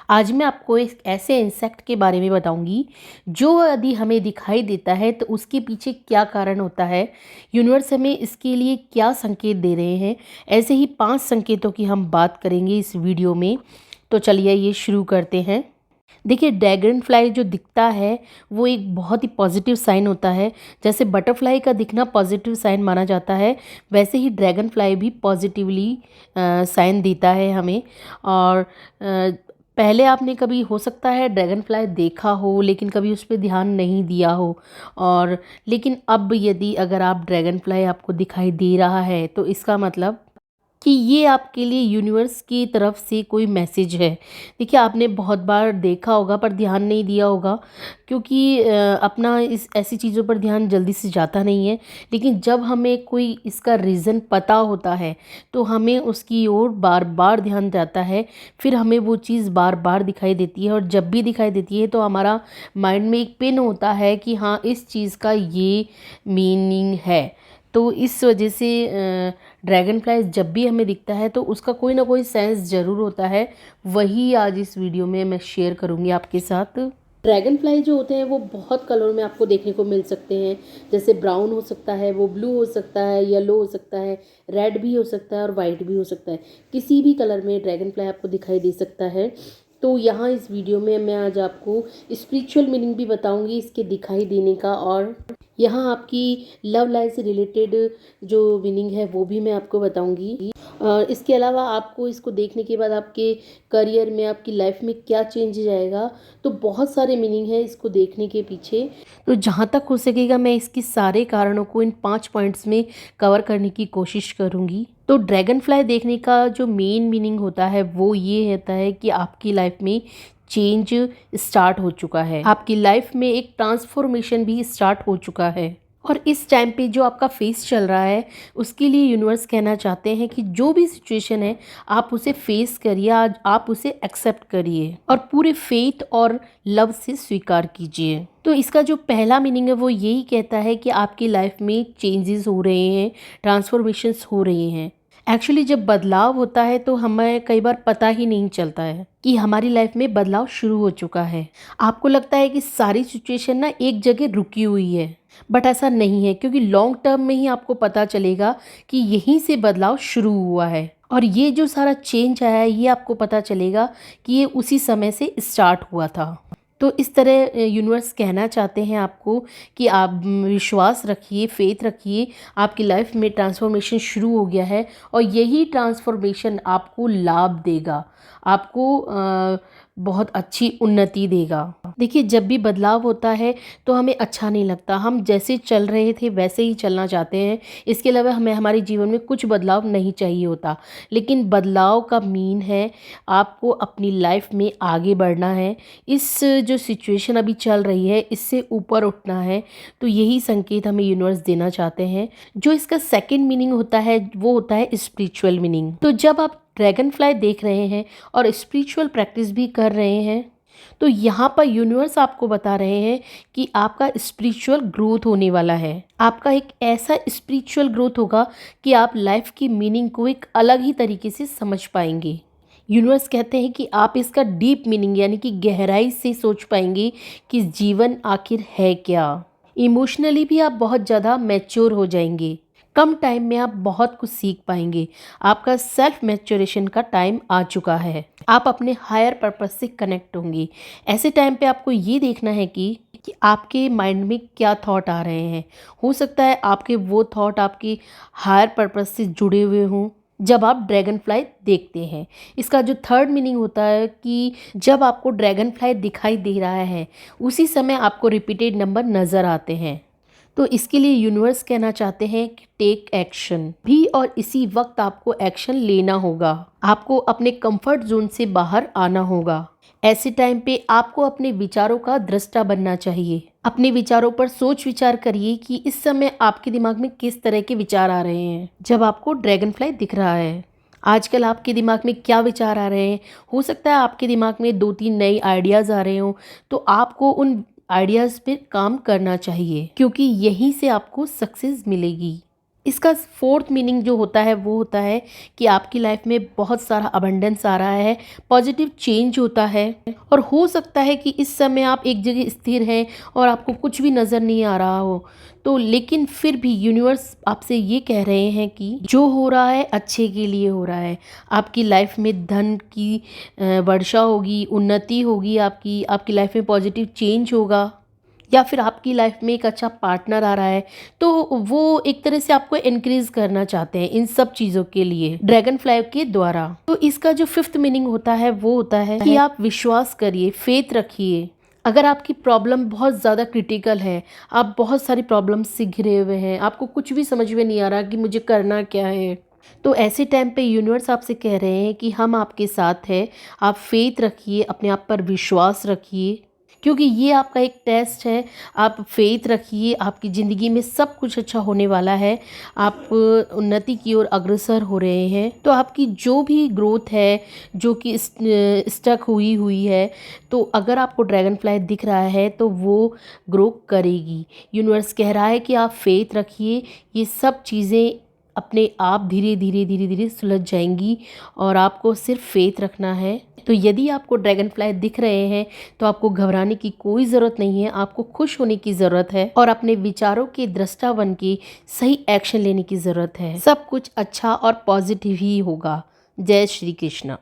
आज मैं आपको एक ऐसे इंसेक्ट के बारे में बताऊंगी जो यदि हमें दिखाई देता है तो उसके पीछे क्या कारण होता है, यूनिवर्स हमें इसके लिए क्या संकेत दे रहे हैं। ऐसे ही 5 संकेतों की हम बात करेंगे इस वीडियो में। तो चलिए ये शुरू करते हैं। देखिए, ड्रैगन फ्लाई जो दिखता है वो एक बहुत ही पॉजिटिव साइन होता है। जैसे बटरफ्लाई का दिखना पॉजिटिव साइन माना जाता है, वैसे ही ड्रैगन फ्लाई भी पॉजिटिवली साइन देता है हमें। और पहले आपने कभी हो सकता है ड्रैगन फ्लाई देखा हो लेकिन कभी उस पर ध्यान नहीं दिया हो। और लेकिन अब यदि अगर आप ड्रैगन फ्लाई आपको दिखाई दे रहा है तो इसका मतलब कि ये आपके लिए यूनिवर्स की तरफ से कोई मैसेज है। देखिए, आपने बहुत बार देखा होगा पर ध्यान नहीं दिया होगा, क्योंकि अपना इस ऐसी चीज़ों पर ध्यान जल्दी से जाता नहीं है। लेकिन जब हमें कोई इसका रीज़न पता होता है तो हमें उसकी ओर बार बार ध्यान जाता है, फिर हमें वो चीज़ बार बार दिखाई देती है। और जब भी दिखाई देती है तो हमारा माइंड में एक पिन होता है कि हाँ, इस चीज़ का ये मीनिंग है। तो इस वजह से ड्रैगन फ्लाई जब भी हमें दिखता है तो उसका कोई ना कोई सेंस ज़रूर होता है। वही आज इस वीडियो में मैं शेयर करूँगी आपके साथ। ड्रैगन फ्लाई जो होते हैं वो बहुत कलर में आपको देखने को मिल सकते हैं। जैसे ब्राउन हो सकता है, वो ब्लू हो सकता है, येलो हो सकता है, रेड भी हो सकता है और वाइट भी हो सकता है। किसी भी कलर में ड्रैगन फ्लाई आपको दिखाई दे सकता है। तो यहाँ इस वीडियो में मैं आज आपको स्पिरिचुअल मीनिंग भी बताऊंगी इसके दिखाई देने का, और यहाँ आपकी लव लाइफ से रिलेटेड जो मीनिंग है वो भी मैं आपको बताऊंगी। इसके अलावा आपको इसको देखने के बाद आपके करियर में, आपकी लाइफ में क्या चेंज जाएगा। तो बहुत सारे मीनिंग है इसको देखने के पीछे। तो जहाँ तक हो सकेगा मैं इसके सारे कारणों को इन 5 पॉइंट्स में कवर करने की कोशिश करूँगी। तो ड्रैगन फ्लाई देखने का जो मेन मीनिंग होता है वो ये होता है कि आपकी लाइफ में चेंज स्टार्ट हो चुका है, आपकी लाइफ में एक ट्रांसफॉर्मेशन भी स्टार्ट हो चुका है। और इस टाइम पे जो आपका फेस चल रहा है उसके लिए यूनिवर्स कहना चाहते हैं कि जो भी सिचुएशन है आप उसे फेस करिए, आज आप उसे एक्सेप्ट करिए और पूरे फेथ और लव से स्वीकार कीजिए। तो इसका जो पहला मीनिंग है वो यही कहता है कि आपकी लाइफ में चेंजेस हो रहे हैं, ट्रांसफॉर्मेशंस हो रहे हैं। एक्चुअली जब बदलाव होता है तो हमें कई बार पता ही नहीं चलता है कि हमारी लाइफ में बदलाव शुरू हो चुका है। आपको लगता है कि सारी सिचुएशन ना एक जगह रुकी हुई है, बट ऐसा नहीं है, क्योंकि लॉन्ग टर्म में ही आपको पता चलेगा कि यहीं से बदलाव शुरू हुआ है। और ये जो सारा चेंज आया है ये आपको पता चलेगा कि ये उसी समय से स्टार्ट हुआ था। तो इस तरह यूनिवर्स कहना चाहते हैं आपको कि आप विश्वास रखिए, फेथ रखिए, आपकी लाइफ में ट्रांसफॉर्मेशन शुरू हो गया है और यही ट्रांसफॉर्मेशन आपको लाभ देगा, आपको बहुत अच्छी उन्नति देगा। देखिए, जब भी बदलाव होता है तो हमें अच्छा नहीं लगता, हम जैसे चल रहे थे वैसे ही चलना चाहते हैं। इसके अलावा हमें हमारे जीवन में कुछ बदलाव नहीं चाहिए होता। लेकिन बदलाव का मीन है आपको अपनी लाइफ में आगे बढ़ना है, इस जो सिचुएशन अभी चल रही है इससे ऊपर उठना है। तो यही संकेत हमें यूनिवर्स देना चाहते हैं। जो इसका सेकंड मीनिंग होता है वो होता है स्पिरिचुअल मीनिंग। तो जब आप ड्रैगन फ्लाई देख रहे हैं और स्पिरिचुअल प्रैक्टिस भी कर रहे हैं तो यहाँ पर यूनिवर्स आपको बता रहे हैं कि आपका स्पिरिचुअल ग्रोथ होने वाला है। आपका एक ऐसा स्पिरिचुअल ग्रोथ होगा कि आप लाइफ की मीनिंग को एक अलग ही तरीके से समझ पाएंगे। यूनिवर्स कहते हैं कि आप इसका डीप मीनिंग यानी कि गहराई से सोच पाएंगे कि जीवन आखिर है क्या। इमोशनली भी आप बहुत ज़्यादा मैच्योर हो जाएंगे। कम टाइम में आप बहुत कुछ सीख पाएंगे। आपका सेल्फ मैच्योरेशन का टाइम आ चुका है। आप अपने हायर पर्पस से कनेक्ट होंगे। ऐसे टाइम पे आपको ये देखना है कि आपके माइंड में क्या थॉट आ रहे हैं। हो सकता है आपके वो थॉट आपके हायर पर्पस से जुड़े हुए हों जब आप ड्रैगन फ्लाई देखते हैं। इसका जो थर्ड मीनिंग होता है कि जब आपको ड्रैगन फ्लाई दिखाई दे रहा है उसी समय आपको रिपीटेड नंबर नज़र आते हैं। तो इसके लिए यूनिवर्स कहना चाहते हैं कि टेक एक्शन भी, और इसी वक्त आपको एक्शन लेना होगा। आपको अपने कंफर्ट जोन से बाहर आना होगा। ऐसे टाइम पे आपको अपने विचारों का दृष्टा बनना चाहिए। अपने विचारों पर सोच विचार करिए कि इस समय आपके दिमाग में किस तरह के विचार आ रहे हैं जब आपको ड्रैगन फ्लाई दिख रहा है। आजकल आपके दिमाग में क्या विचार आ रहे हैं। हो सकता है आपके दिमाग में 2-3 नई आइडियाज़ आ रहे हों, तो आपको उन आइडियाज़ पे काम करना चाहिए, क्योंकि यहीं से आपको सक्सेस मिलेगी। इसका फोर्थ मीनिंग जो होता है वो होता है कि आपकी लाइफ में बहुत सारा अबंडेंस आ रहा है, पॉजिटिव चेंज होता है। और हो सकता है कि इस समय आप एक जगह स्थिर हैं और आपको कुछ भी नज़र नहीं आ रहा हो, तो लेकिन फिर भी यूनिवर्स आपसे ये कह रहे हैं कि जो हो रहा है अच्छे के लिए हो रहा है। आपकी लाइफ में धन की वर्षा होगी, उन्नति होगी, आपकी लाइफ में पॉजिटिव चेंज होगा, या फिर आपकी लाइफ में एक अच्छा पार्टनर आ रहा है, तो वो एक तरह से आपको एनकरेज करना चाहते हैं इन सब चीज़ों के लिए ड्रैगन फ्लाई के द्वारा। तो इसका जो फिफ्थ मीनिंग होता है वो होता है कि आप विश्वास करिए, फेथ रखिए। अगर आपकी प्रॉब्लम बहुत ज़्यादा क्रिटिकल है, आप बहुत सारी प्रॉब्लम से घिरे हुए हैं, आपको कुछ भी समझ में नहीं आ रहा कि मुझे करना क्या है, तो ऐसे टाइम पे यूनिवर्स आपसे कह रहे हैं कि हम आपके साथ हैं। आप फेथ रखिए, अपने आप पर विश्वास रखिए, क्योंकि ये आपका एक टेस्ट है। आप फेथ रखिए, आपकी ज़िंदगी में सब कुछ अच्छा होने वाला है। आप उन्नति की ओर अग्रसर हो रहे हैं। तो आपकी जो भी ग्रोथ है, जो कि स्टक हुई हुई है, तो अगर आपको ड्रैगन फ्लाई दिख रहा है तो वो ग्रो करेगी। यूनिवर्स कह रहा है कि आप फेथ रखिए, ये सब चीज़ें अपने आप धीरे धीरे धीरे धीरे सुलझ जाएंगी और आपको सिर्फ फेथ रखना है। तो यदि आपको ड्रैगन फ्लाई दिख रहे हैं तो आपको घबराने की कोई ज़रूरत नहीं है, आपको खुश होने की ज़रूरत है और अपने विचारों के दृष्टा बन के सही एक्शन लेने की ज़रूरत है। सब कुछ अच्छा और पॉजिटिव ही होगा। जय श्री कृष्णा।